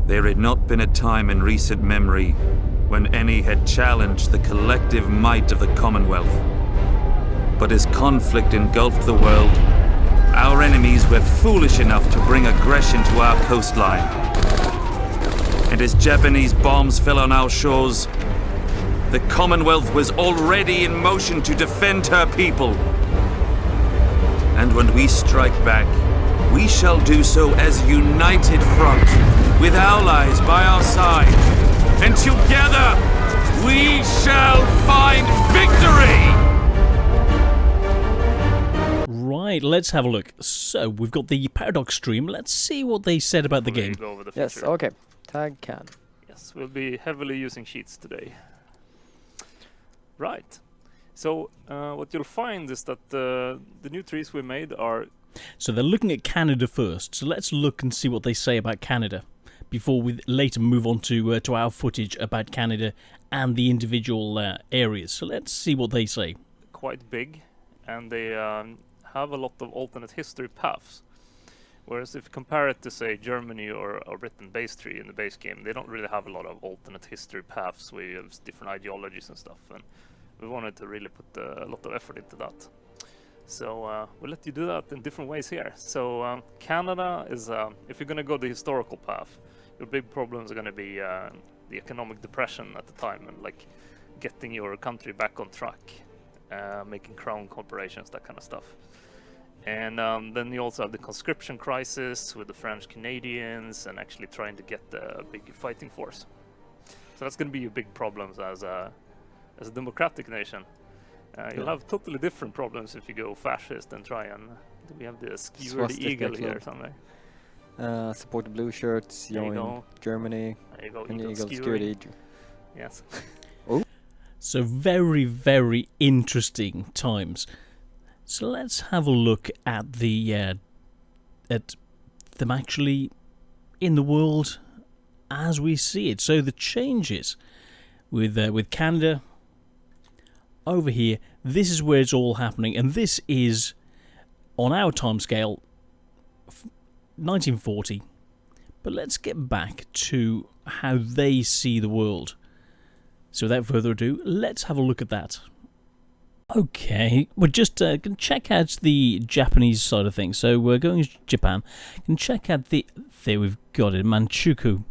There had not been a time in recent memory when any had challenged the collective might of the Commonwealth. But as conflict engulfed the world, our enemies were foolish enough to bring aggression to our coastline. And as Japanese bombs fell on our shores, the Commonwealth was already in motion to defend her people. And when we strike back, we shall do so as a united front, with allies by our side. And together, we shall find victory! Right, let's have a look. So, we've got the Paradox stream. Let's see what they said about the game. Go over the Yes, feature. okay. Tag can. Yes, we'll be heavily using sheets today. Right. So, what you'll find is that the new trees we made are... So they're looking at Canada first. So let's look and see what they say about Canada before we later move on to our footage about Canada and the individual areas. So let's see what they say. quite big, and they have a lot of alternate history paths. Whereas if you compare it to, say, Germany or Britain base tree in the base game, they don't really have a lot of alternate history paths where you have different ideologies and stuff, and we wanted to really put a lot of effort into that. So we'll let you do that in different ways here. So Canada is, if you're going to go the historical path, your big problems are going to be the economic depression at the time, and like getting your country back on track, making crown corporations, that kind of stuff. And then you also have the conscription crisis with the French Canadians and actually trying to get a big fighting force. So that's going to be your big problems as a democratic nation. You'll have totally different problems if you go fascist and try and... Do we have the skewer the eagle here or something? Support the blue shirts, join Germany. There you go, and eagle skewer the Yes. Oh. So very, very interesting times. So let's have a look at the at them actually in the world as we see it. So the changes with Canada over here. This is where it's all happening, and this is on our timescale, 1940. But let's get back to how they see the world. So without further ado, let's have a look at that. Okay, we're just going to check out the Japanese side of things. So we're going to Japan. Can check out the... There we've got it, Manchukuo.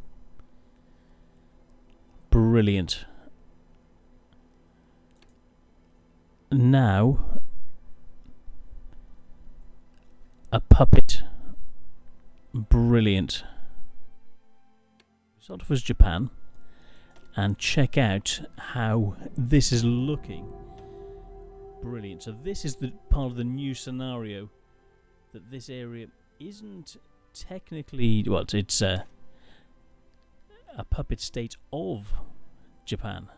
Brilliant. Now, a puppet. Brilliant. Start off as Japan and check out how this is looking. Brilliant. So this is the part of the new scenario, that this area isn't technically, well, it's a puppet state of Japan.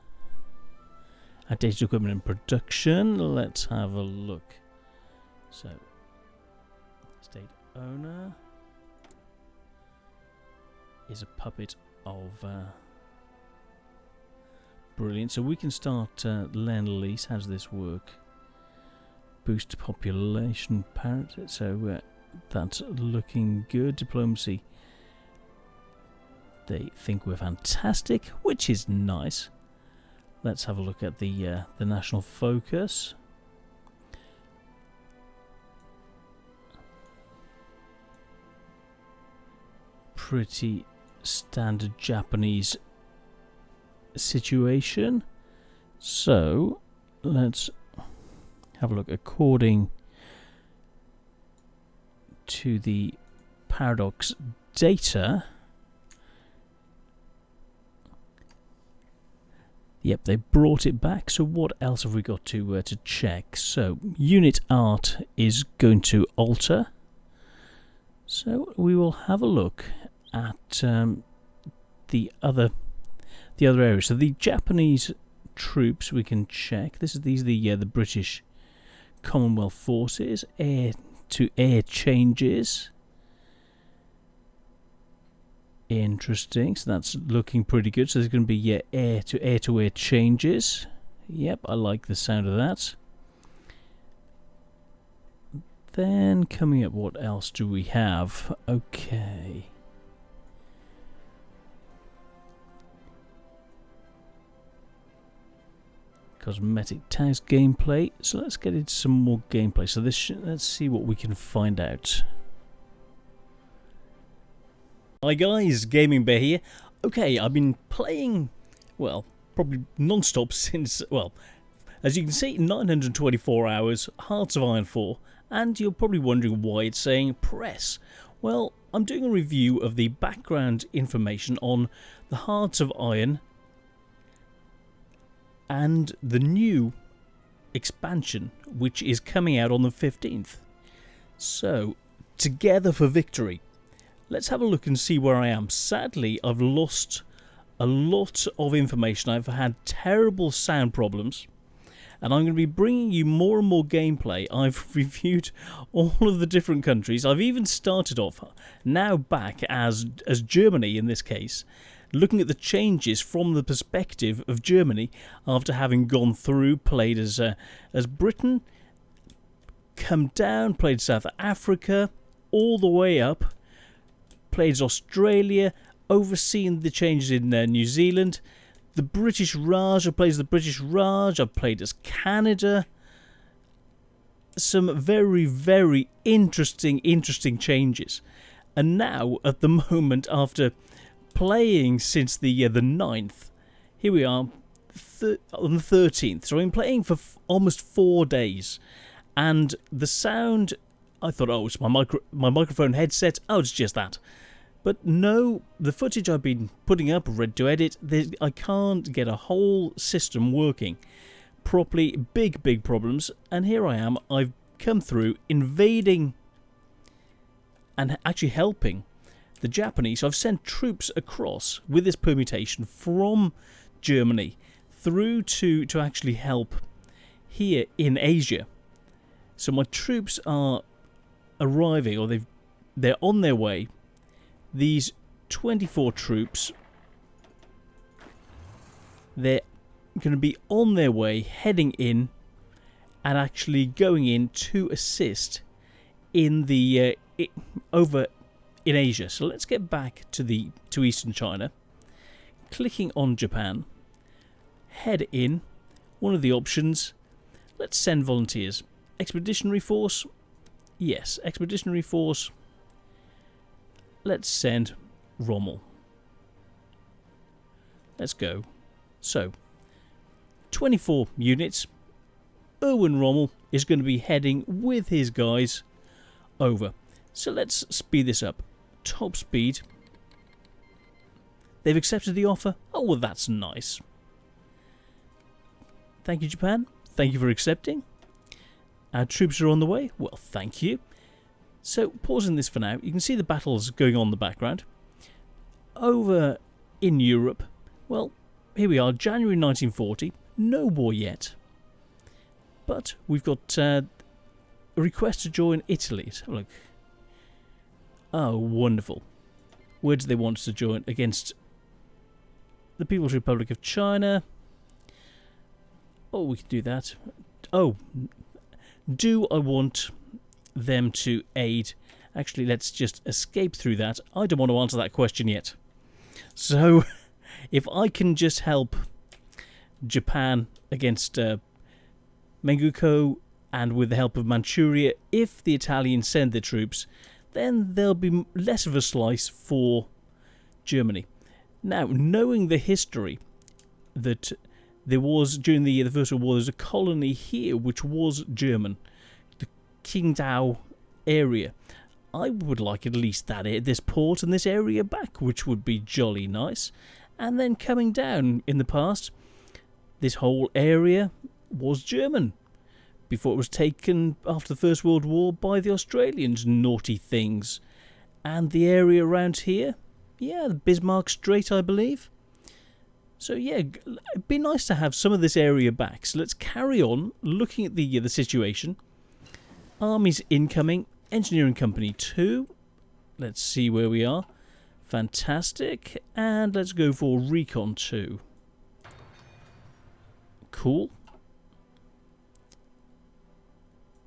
Outdated equipment in production. Let's have a look. So, state owner is a puppet of brilliant. So we can start Lend-Lease. How does this work? Boost population parity. So that's looking good. Diplomacy. They think we're fantastic, which is nice. Let's have a look at the national focus. Pretty standard Japanese situation. So let's have a look. According to the Paradox data, yep, they brought it back. So what else have we got to check? So unit art is going to alter. So we will have a look at the other areas. So the Japanese troops we can check. These are the British Commonwealth forces. Air to air changes. Interesting. So that's looking pretty good. So there's going to be air to air changes. Yep, I like the sound of that. Then coming up, what else do we have? Okay. Cosmetic tags gameplay. So let's get into some more gameplay. So let's see what we can find out. Hi guys, Gaming Bear here. Okay, I've been playing, well, probably non-stop since, well, as you can see, 924 hours, Hearts of Iron 4, and you're probably wondering why it's saying press. Well, I'm doing a review of the background information on the Hearts of Iron and the new expansion, which is coming out on the 15th. So, together for victory. Let's have a look and see where I am. Sadly, I've lost a lot of information. I've had terrible sound problems, and I'm going to be bringing you more and more gameplay. I've reviewed all of the different countries. I've even started off now back as Germany in this case, looking at the changes from the perspective of Germany after having gone through, played as Britain, come down, played South Africa, all the way up, played as Australia, overseeing the changes in New Zealand, the British Raj, I played as the British Raj, I've played as Canada. Some very, very interesting changes. And now, at the moment, after playing since the 9th, here we are on the 13th. So I've been playing for almost 4 days. And the sound, I thought, oh, it's my microphone headset. Oh, it's just that. But no, the footage I've been putting up, ready to edit, I can't get a whole system working properly. Big problems. And here I am. I've come through invading and actually helping the Japanese. So I've sent troops across with this permutation from Germany through to actually help here in Asia. So my troops are arriving, or they're on their way. These 24 troops, they're going to be on their way, heading in, and actually going in to assist in the over in Asia. So let's get back to Eastern China. Clicking on Japan, head in. One of the options. Let's send volunteers. Expeditionary Force. Yes, Expeditionary Force. Let's send Rommel. Let's go. So, 24 units. Erwin Rommel is going to be heading with his guys over. So let's speed this up. Top speed. They've accepted the offer. Oh, well, that's nice. Thank you, Japan. Thank you for accepting. Our troops are on the way. Well, thank you. So, pausing this for now, you can see the battles going on in the background. Over in Europe, well, here we are, January 1940. No war yet. But we've got a request to join Italy. Let's have a look. Oh, wonderful. Where do they want us to join? Against the People's Republic of China. Oh, we can do that. Oh, do I want them to aid? Actually, let's just escape through that. I don't want to answer that question yet. So, if I can just help Japan against Menguko, and with the help of Manchuria, if the Italians send their troops, then there'll be less of a slice for Germany. Now, knowing the history that there was during the First World War, there's a colony here which was German, the Qingdao area. I would like at least this port and this area back, which would be jolly nice. And then coming down in the past, this whole area was German before it was taken after the First World War by the Australians, naughty things. And the area around here, yeah, the Bismarck Strait, I believe. So yeah, it'd be nice to have some of this area back. So let's carry on looking at the situation. Armies incoming, Engineering Company 2. Let's see where we are. Fantastic. And let's go for Recon 2. Cool.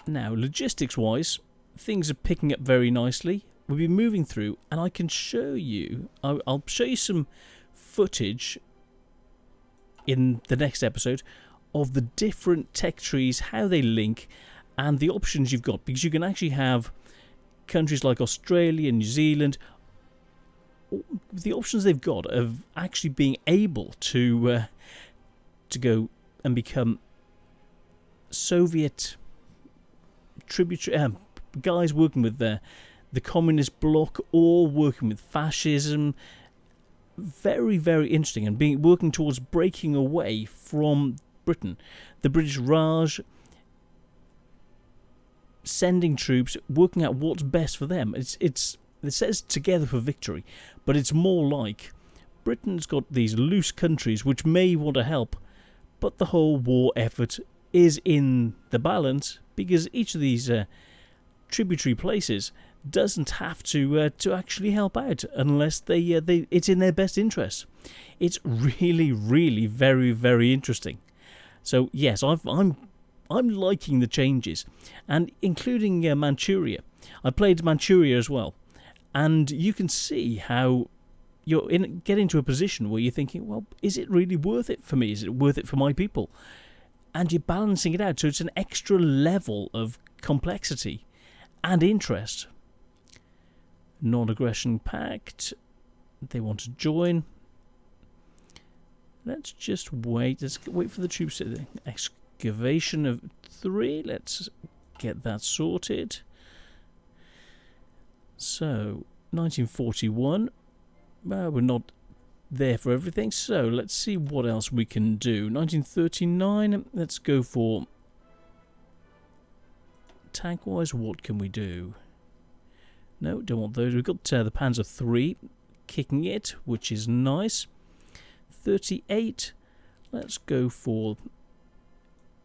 Now, logistics-wise, things are picking up very nicely. We'll be moving through, and I can show you... I'll show you some footage in the next episode of the different tech trees, how they link, and the options you've got, because you can actually have countries like Australia, New Zealand. The options they've got of actually being able to go and become Soviet tributary guys working with the communist bloc or working with fascism. Very, very interesting, and working towards breaking away from Britain. The British Raj sending troops, working out what's best for them. It says together for victory, but it's more like Britain's got these loose countries which may want to help, but the whole war effort is in the balance, because each of these tributary places doesn't have to actually help out unless they it's in their best interest. It's really, really very, very interesting. So yes, I'm liking the changes, and including Manchuria. I played Manchuria as well, and you can see how you're get into a position where you're thinking, well, is it really worth it for me? Is it worth it for my people? And you're balancing it out, so it's an extra level of complexity and interest. Non-aggression pact. They want to join. Let's just wait. Let's wait for the troops. Excavation of 3. Let's get that sorted. So, 1941. We're not there for everything, so let's see what else we can do. 1939. Let's go for tank-wise. What can we do? No, don't want those. We've got the Panzer III kicking it, which is nice. 38. Let's go for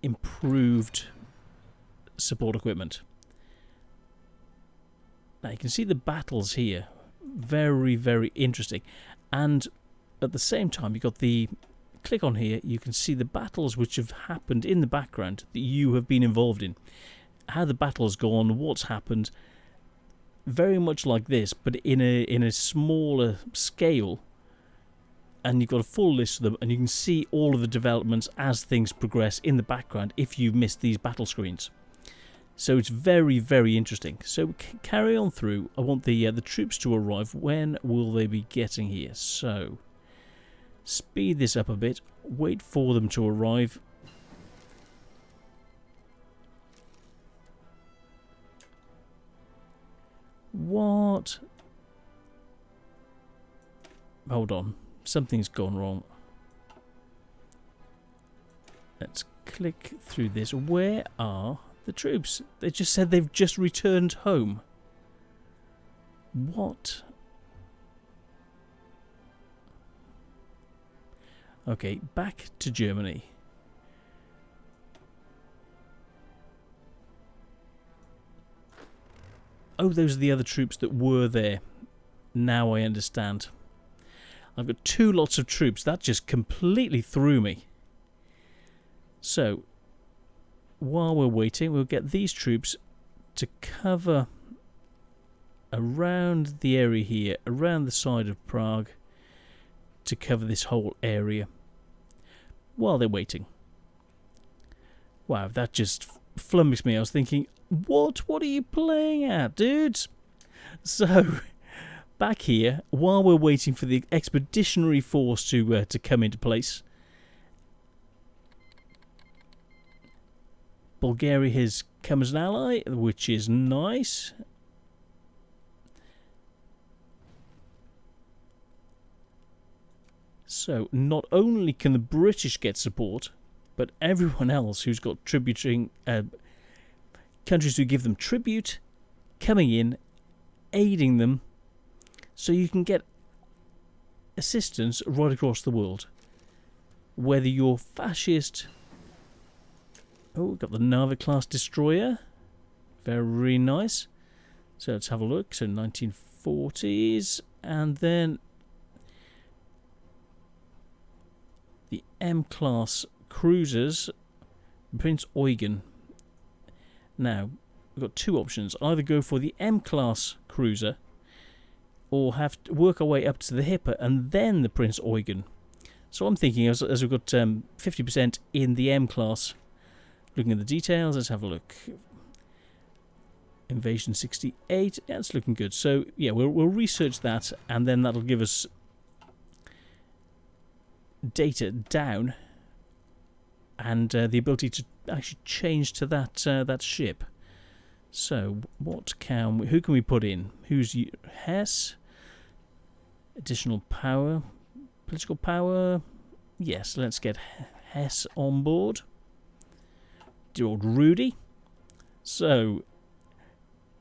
improved support equipment. Now you can see the battles here. Very, very interesting. And at the same time, you've got the... Click on here, you can see the battles which have happened in the background that you have been involved in. How the battle's gone, what's happened. Very much like this, but in a smaller scale, and you've got a full list of them, and you can see all of the developments as things progress in the background if you've missed these battle screens. So it's very, very interesting. So carry on through. I want the troops to arrive. When will they be getting here? So speed this up a bit. Wait for them to arrive. What? Hold on. Something's gone wrong. Let's click through this. Where are the troops? They just said they've just returned home. What? Okay, back to Germany. Oh, those are the other troops that were there. Now I understand. I've got 2 lots of troops. That just completely threw me. So, while we're waiting, we'll get these troops to cover around the area here, around the side of Prague, to cover this whole area while they're waiting. Wow, that just flummoxed me. I was thinking, what are you playing at, dudes? So, back here, while we're waiting for the expeditionary force to come into place, Bulgaria has come as an ally, which is nice. So, not only can the British get support, but everyone else who's got tributing countries who give them tribute coming in, aiding them, so you can get assistance right across the world. Whether you're fascist... Oh, we've got the Narva class destroyer. Very nice. So let's have a look. So 1940s, and then the M-class cruisers, Prince Eugen. Now, we've got 2 options. Either go for the M-class cruiser, or have to work our way up to the Hipper and then the Prince Eugen. So I'm thinking, as we've got 50% in the M class, looking at the details, let's have a look. Invasion 68, yeah, it's looking good. So yeah, we'll research that, and then that'll give us data down, and the ability to actually change to that ship. So who can we put in? Who's Hess? Additional power, political power. Yes, let's get Hess on board. Dear old Rudy. So,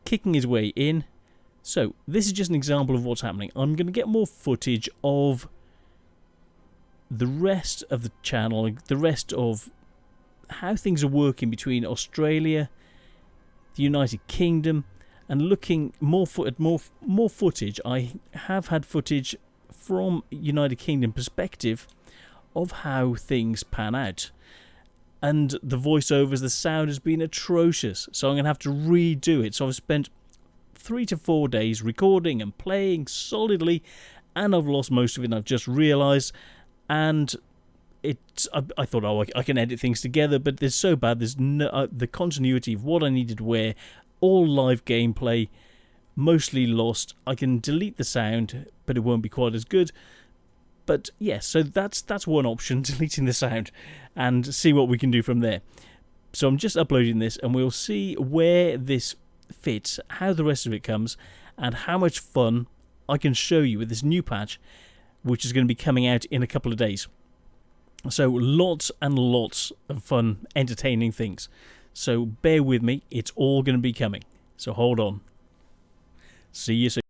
kicking his way in. So, this is just an example of what's happening. I'm going to get more footage of the rest of the channel, the rest of how things are working between Australia, the United Kingdom, and looking at more footage. I have had footage from United Kingdom perspective of how things pan out. And the voiceovers, the sound has been atrocious. So I'm going to have to redo it. So I've spent 3 to 4 days recording and playing solidly, and I've lost most of it, and I've just realised. And I thought, I can edit things together, but they're so bad. There's no the continuity of what I needed to wear, all live gameplay, mostly lost. I can delete the sound, but it won't be quite as good. But yes, so that's one option, deleting the sound, and see what we can do from there. So I'm just uploading this, and we'll see where this fits, how the rest of it comes, and how much fun I can show you with this new patch, which is going to be coming out in a couple of days. So lots and lots of fun, entertaining things. So bear with me, it's all going to be coming. So hold on. See you soon.